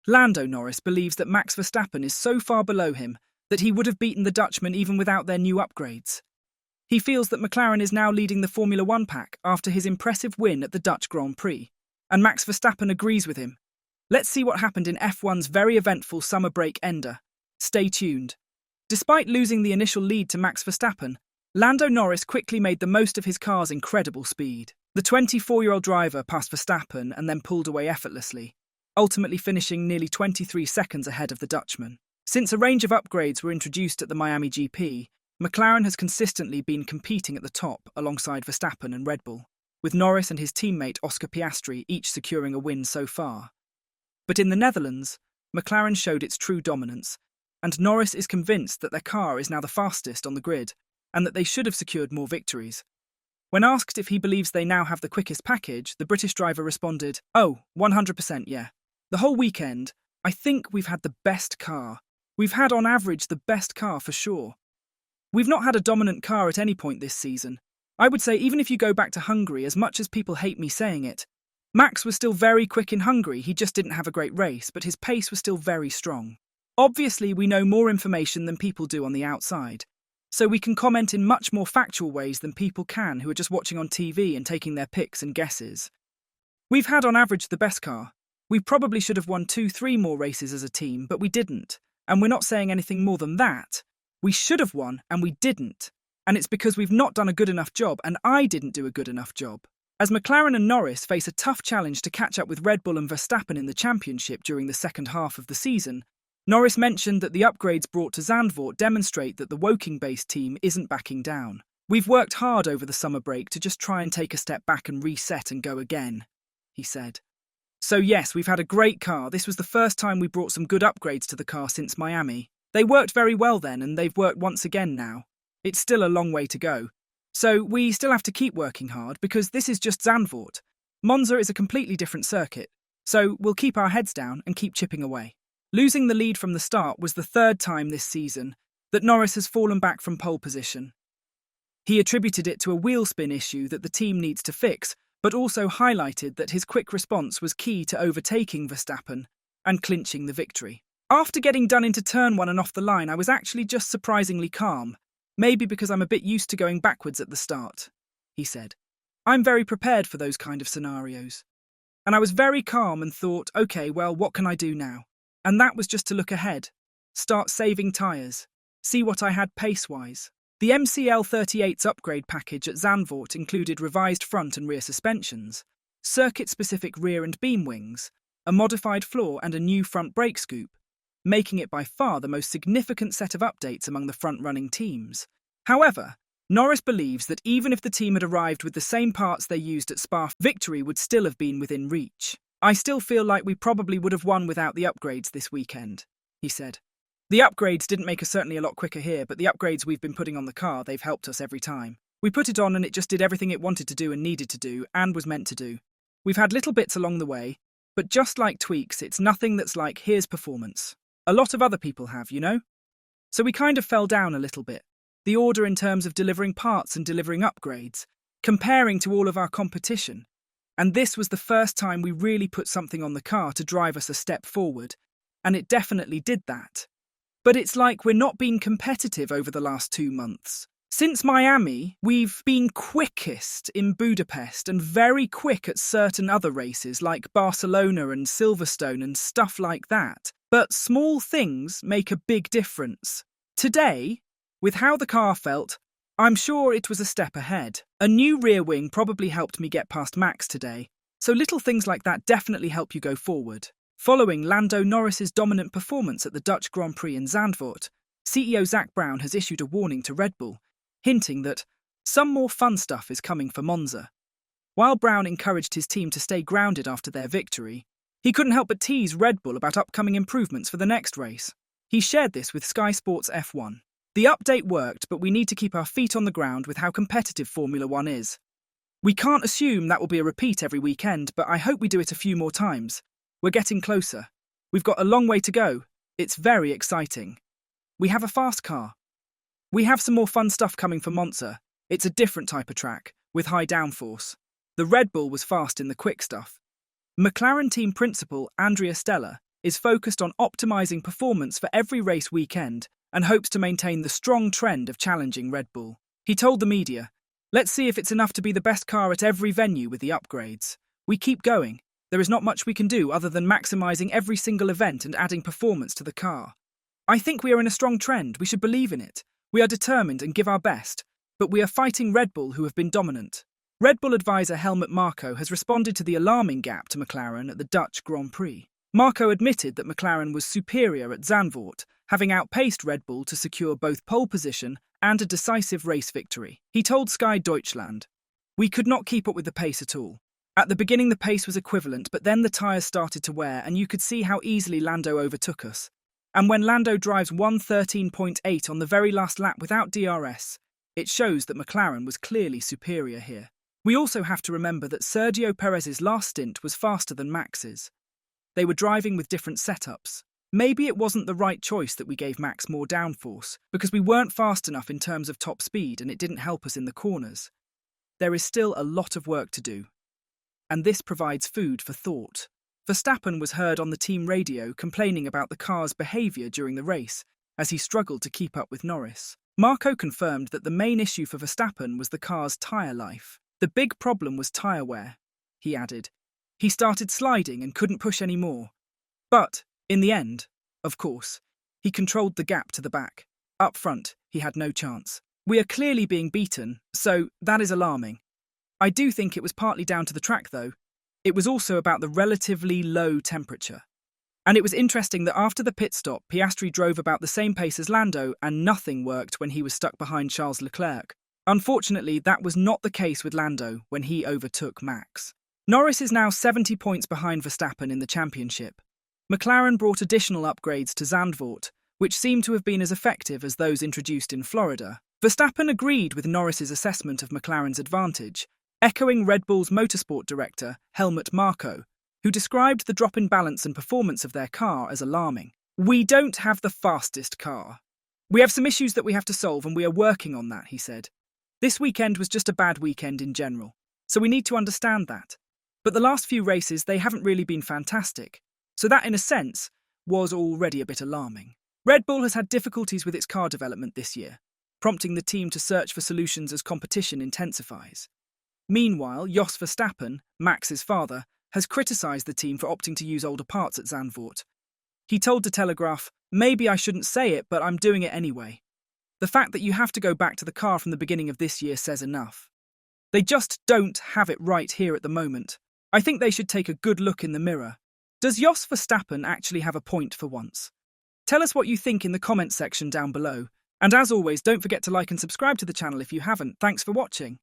Lando Norris believes that Max Verstappen is so far below him that he would have beaten the Dutchman even without their new upgrades. He feels that McLaren is now leading the Formula One pack after his impressive win at the Dutch Grand Prix, and Max Verstappen agrees with him. Let's see what happened in F1's very eventful summer break ender. Stay tuned. Despite losing the initial lead to Max Verstappen, Lando Norris quickly made the most of his car's incredible speed. The 24-year-old driver passed Verstappen and then pulled away effortlessly, ultimately finishing nearly 23 seconds ahead of the Dutchman. Since a range of upgrades were introduced at the Miami GP, McLaren has consistently been competing at the top alongside Verstappen and Red Bull, with Norris and his teammate Oscar Piastri each securing a win so far. But in the Netherlands, McLaren showed its true dominance, and Norris is convinced that their car is now the fastest on the grid and that they should have secured more victories. When asked if he believes they now have the quickest package, the British driver responded, "Oh, 100% yeah. The whole weekend, I think we've had the best car. We've had on average the best car for sure. We've not had a dominant car at any point this season. I would say even if you go back to Hungary, as much as people hate me saying it, Max was still very quick in Hungary, he just didn't have a great race, but his pace was still very strong. Obviously, we know more information than people do on the outside, so we can comment in much more factual ways than people can who are just watching on TV and taking their picks and guesses. We've had on average the best car. We probably should have won 2-3 more races as a team, but we didn't, and we're not saying anything more than that. We should have won, and we didn't, and it's because we've not done a good enough job, and I didn't do a good enough job." As McLaren and Norris face a tough challenge to catch up with Red Bull and Verstappen in the championship during the second half of the season, Norris mentioned that the upgrades brought to Zandvoort demonstrate that the Woking-based team isn't backing down. "We've worked hard over the summer break to just try and take a step back and reset and go again," he said. "So yes, we've had a great car. This was the first time we brought some good upgrades to the car since Miami. They worked very well then, and they've worked once again now. It's still a long way to go. So we still have to keep working hard because this is just Zandvoort. Monza is a completely different circuit, so we'll keep our heads down and keep chipping away." Losing the lead from the start was the third time this season that Norris has fallen back from pole position. He attributed it to a wheel spin issue that the team needs to fix, but also highlighted that his quick response was key to overtaking Verstappen and clinching the victory. "After getting done into turn 1 and off the line, I was actually just surprisingly calm. Maybe because I'm a bit used to going backwards at the start," he said. "I'm very prepared for those kind of scenarios. And I was very calm and thought, okay, well, what can I do now? And that was just to look ahead, start saving tyres, see what I had pace-wise." The MCL38's upgrade package at Zandvoort included revised front and rear suspensions, circuit-specific rear and beam wings, a modified floor and a new front brake scoop, making it by far the most significant set of updates among the front-running teams. However, Norris believes that even if the team had arrived with the same parts they used at Spa, victory would still have been within reach. "I still feel like we probably would have won without the upgrades this weekend," he said. "The upgrades didn't make us certainly a lot quicker here, but the upgrades we've been putting on the car, they've helped us every time. We put it on and it just did everything it wanted to do and needed to do and was meant to do. We've had little bits along the way, but just like tweaks, it's nothing that's like, here's performance. A lot of other people have, you know? So we kind of fell down a little bit. The order in terms of delivering parts and delivering upgrades, comparing to all of our competition. And this was the first time we really put something on the car to drive us a step forward, and it definitely did that. But it's like we're not being competitive over the last 2 months. Since Miami, we've been quickest in Budapest and very quick at certain other races like Barcelona and Silverstone and stuff like that. But small things make a big difference. Today, with how the car felt, I'm sure it was a step ahead. A new rear wing probably helped me get past Max today, so little things like that definitely help you go forward." Following Lando Norris's dominant performance at the Dutch Grand Prix in Zandvoort, CEO Zak Brown has issued a warning to Red Bull, hinting that some more fun stuff is coming for Monza. While Brown encouraged his team to stay grounded after their victory, he couldn't help but tease Red Bull about upcoming improvements for the next race. He shared this with Sky Sports F1. "The update worked, but we need to keep our feet on the ground with how competitive Formula One is. We can't assume that will be a repeat every weekend, but I hope we do it a few more times. We're getting closer. We've got a long way to go. It's very exciting. We have a fast car. We have some more fun stuff coming for Monza. It's a different type of track, with high downforce. The Red Bull was fast in the quick stuff." McLaren team principal Andrea Stella is focused on optimizing performance for every race weekend and hopes to maintain the strong trend of challenging Red Bull. He told the media, "Let's see if it's enough to be the best car at every venue with the upgrades. We keep going. There is not much we can do other than maximizing every single event and adding performance to the car. I think we are in a strong trend. We should believe in it. We are determined and give our best, but we are fighting Red Bull, who have been dominant." Red Bull advisor Helmut Marko has responded to the alarming gap to McLaren at the Dutch Grand Prix. Marko admitted that McLaren was superior at Zandvoort, having outpaced Red Bull to secure both pole position and a decisive race victory. He told Sky Deutschland, "We could not keep up with the pace at all. At the beginning the pace was equivalent, but then the tyres started to wear and you could see how easily Lando overtook us. And when Lando drives 1:13.8 on the very last lap without DRS, it shows that McLaren was clearly superior here. We also have to remember that Sergio Perez's last stint was faster than Max's. They were driving with different setups. Maybe it wasn't the right choice that we gave Max more downforce, because we weren't fast enough in terms of top speed and it didn't help us in the corners. There is still a lot of work to do. And this provides food for thought." Verstappen was heard on the team radio complaining about the car's behaviour during the race, as he struggled to keep up with Norris. Marko confirmed that the main issue for Verstappen was the car's tyre life. "The big problem was tyre wear," he added. "He started sliding and couldn't push any more. But, in the end, of course, he controlled the gap to the back. Up front, he had no chance. We are clearly being beaten, so that is alarming. I do think it was partly down to the track, though. It was also about the relatively low temperature. And it was interesting that after the pit stop, Piastri drove about the same pace as Lando and nothing worked when he was stuck behind Charles Leclerc. Unfortunately, that was not the case with Lando when he overtook Max. Norris is now 70 points behind Verstappen in the championship. McLaren brought additional upgrades to Zandvoort, which seemed to have been as effective as those introduced in Florida. Verstappen agreed with Norris's assessment of McLaren's advantage, echoing Red Bull's motorsport director, Helmut Marko, who described the drop in balance and performance of their car as alarming. "We don't have the fastest car. We have some issues that we have to solve and we are working on that," he said. "This weekend was just a bad weekend in general, so we need to understand that. But the last few races, they haven't really been fantastic. So that, in a sense, was already a bit alarming." Red Bull has had difficulties with its car development this year, prompting the team to search for solutions as competition intensifies. Meanwhile, Jos Verstappen, Max's father, has criticised the team for opting to use older parts at Zandvoort. He told The Telegraph, "Maybe I shouldn't say it, but I'm doing it anyway. The fact that you have to go back to the car from the beginning of this year says enough. They just don't have it right here at the moment. I think they should take a good look in the mirror." Does Jos Verstappen actually have a point for once? Tell us what you think in the comments section down below. And as always, don't forget to like and subscribe to the channel if you haven't. Thanks for watching.